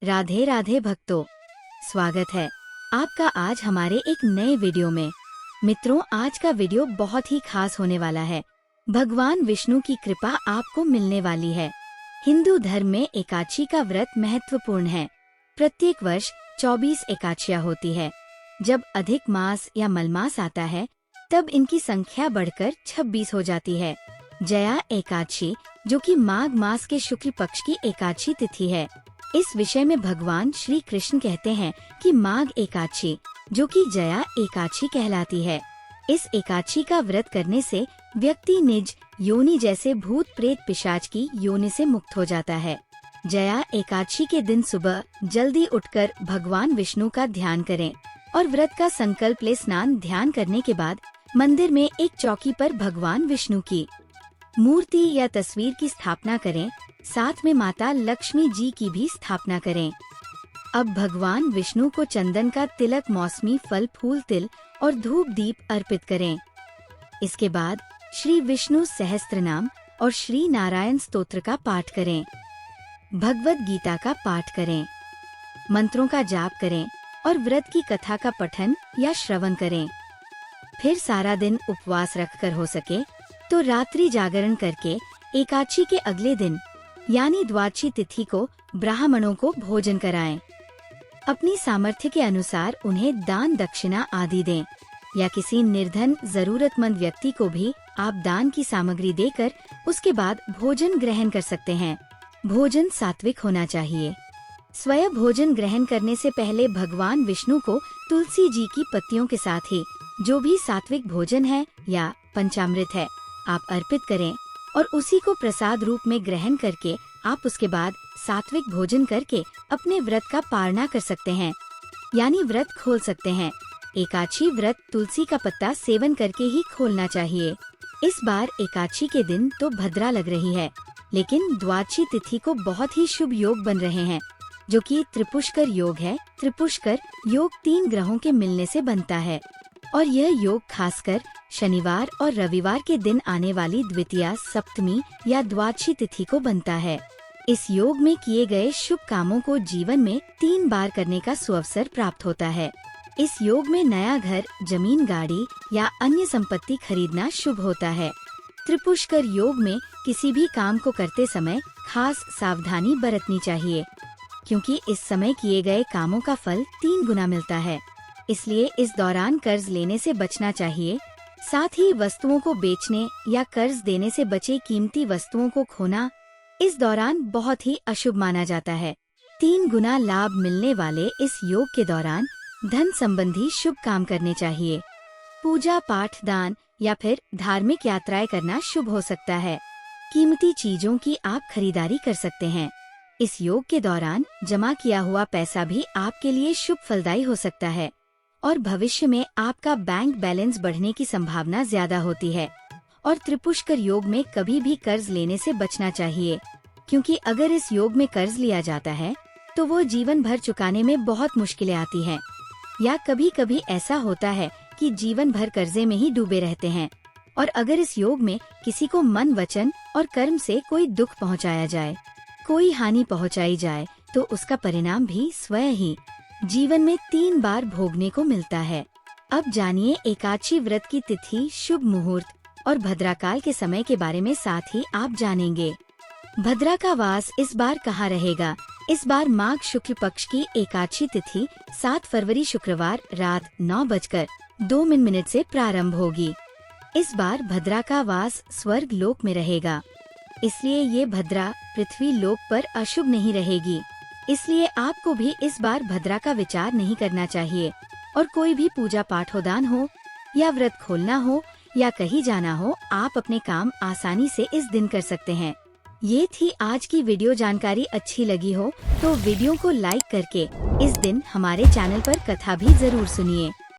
राधे राधे भक्तों, स्वागत है आपका आज हमारे एक नए वीडियो में। मित्रों, आज का वीडियो बहुत ही खास होने वाला है। भगवान विष्णु की कृपा आपको मिलने वाली है। हिंदू धर्म में एकादशी का व्रत महत्वपूर्ण है। प्रत्येक वर्ष 24 एकादशियां होती है। जब अधिक मास या मलमास आता है तब इनकी संख्या बढ़कर 26 हो जाती है। जया एकादशी, जो कि माघ मास के शुक्ल पक्ष की एकादशी तिथि है। इस विषय में भगवान श्री कृष्ण कहते हैं कि माघ एकादशी, जो कि जया एकादशी कहलाती है, इस एकादशी का व्रत करने से व्यक्ति निज योनि जैसे भूत प्रेत पिशाच की योनि से मुक्त हो जाता है। जया एकादशी के दिन सुबह जल्दी उठकर भगवान विष्णु का ध्यान करें और व्रत का संकल्प ले स्नान ध्यान करने के बाद मंदिर में एक चौकी पर भगवान विष्णु की मूर्ति या तस्वीर की स्थापना करें। साथ में माता लक्ष्मी जी की भी स्थापना करें। अब भगवान विष्णु को चंदन का तिलक, मौसमी फल, फूल, तिल और धूप दीप अर्पित करें। इसके बाद श्री विष्णु सहस्त्रनाम और श्री नारायण स्तोत्र का पाठ करें। भगवद गीता का पाठ करें, मंत्रों का जाप करें और व्रत की कथा का पठन या श्रवण करें। फिर सारा दिन उपवास रखकर हो सके तो रात्रि जागरण करके एकादशी के अगले दिन यानी द्वादशी तिथि को ब्राह्मणों को भोजन कराएं। अपनी सामर्थ्य के अनुसार उन्हें दान दक्षिणा आदि दें या किसी निर्धन जरूरतमंद व्यक्ति को भी आप दान की सामग्री देकर उसके बाद भोजन ग्रहण कर सकते हैं। भोजन सात्विक होना चाहिए। स्वयं भोजन ग्रहण करने से पहले भगवान विष्णु को तुलसी जी की पत्तियों के साथ ही जो भी सात्विक भोजन है या पंचामृत है आप अर्पित करें और उसी को प्रसाद रूप में ग्रहण करके आप उसके बाद सात्विक भोजन करके अपने व्रत का पारणा कर सकते हैं, यानी व्रत खोल सकते हैं। एकादशी व्रत तुलसी का पत्ता सेवन करके ही खोलना चाहिए। इस बार एकादशी के दिन तो भद्रा लग रही है, लेकिन द्वादशी तिथि को बहुत ही शुभ योग बन रहे हैं, जो कि त्रिपुष्कर योग है। त्रिपुष्कर योग 3 ग्रहों के मिलने से बनता है और यह योग खासकर शनिवार और रविवार के दिन आने वाली द्वितीया, सप्तमी या द्वादशी तिथि को बनता है। इस योग में किए गए शुभ कामों को जीवन में 3 बार करने का सुअवसर प्राप्त होता है। इस योग में नया घर, जमीन, गाड़ी या अन्य संपत्ति खरीदना शुभ होता है। त्रिपुष्कर योग में किसी भी काम को करते समय खास सावधानी बरतनी चाहिए, क्योंकि इस समय किए गए कामों का फल 3 गुना मिलता है। इसलिए इस दौरान कर्ज लेने से बचना चाहिए। साथ ही वस्तुओं को बेचने या कर्ज देने से बचे कीमती वस्तुओं को खोना इस दौरान बहुत ही अशुभ माना जाता है। 3 गुना लाभ मिलने वाले इस योग के दौरान धन संबंधी शुभ काम करने चाहिए। पूजा पाठ, दान या फिर धार्मिक यात्राएं करना शुभ हो सकता है। कीमती चीजों की आप खरीदारी कर सकते हैं। इस योग के दौरान जमा किया हुआ पैसा भी आपके लिए शुभ फलदायी हो सकता है और भविष्य में आपका बैंक बैलेंस बढ़ने की संभावना ज्यादा होती है। और त्रिपुष्कर योग में कभी भी कर्ज लेने से बचना चाहिए, क्योंकि अगर इस योग में कर्ज लिया जाता है तो वो जीवन भर चुकाने में बहुत मुश्किलें आती हैं, या कभी कभी ऐसा होता है कि जीवन भर कर्जे में ही डूबे रहते हैं। और अगर इस योग में किसी को मन, वचन और कर्म से कोई दुख पहुंचाया जाए, कोई हानि पहुंचाई जाए, तो उसका परिणाम भी स्वयं ही जीवन में 3 बार भोगने को मिलता है। अब जानिए एकादशी व्रत की तिथि, शुभ मुहूर्त और भद्राकाल के समय के बारे में। साथ ही आप जानेंगे भद्रा का वास इस बार कहाँ रहेगा। इस बार माघ शुक्ल पक्ष की एकादशी तिथि 7 फरवरी शुक्रवार रात 9:02 से प्रारंभ होगी। इस बार भद्रा का वास स्वर्ग लोक में रहेगा, इसलिए ये भद्रा पृथ्वी लोक पर अशुभ नहीं रहेगी। इसलिए आपको भी इस बार भद्रा का विचार नहीं करना चाहिए और कोई भी पूजा पाठ हो, दान हो या व्रत खोलना हो या कहीं जाना हो, आप अपने काम आसानी से इस दिन कर सकते हैं। ये थी आज की वीडियो। जानकारी अच्छी लगी हो तो वीडियो को लाइक करके इस दिन हमारे चैनल पर कथा भी जरूर सुनिए।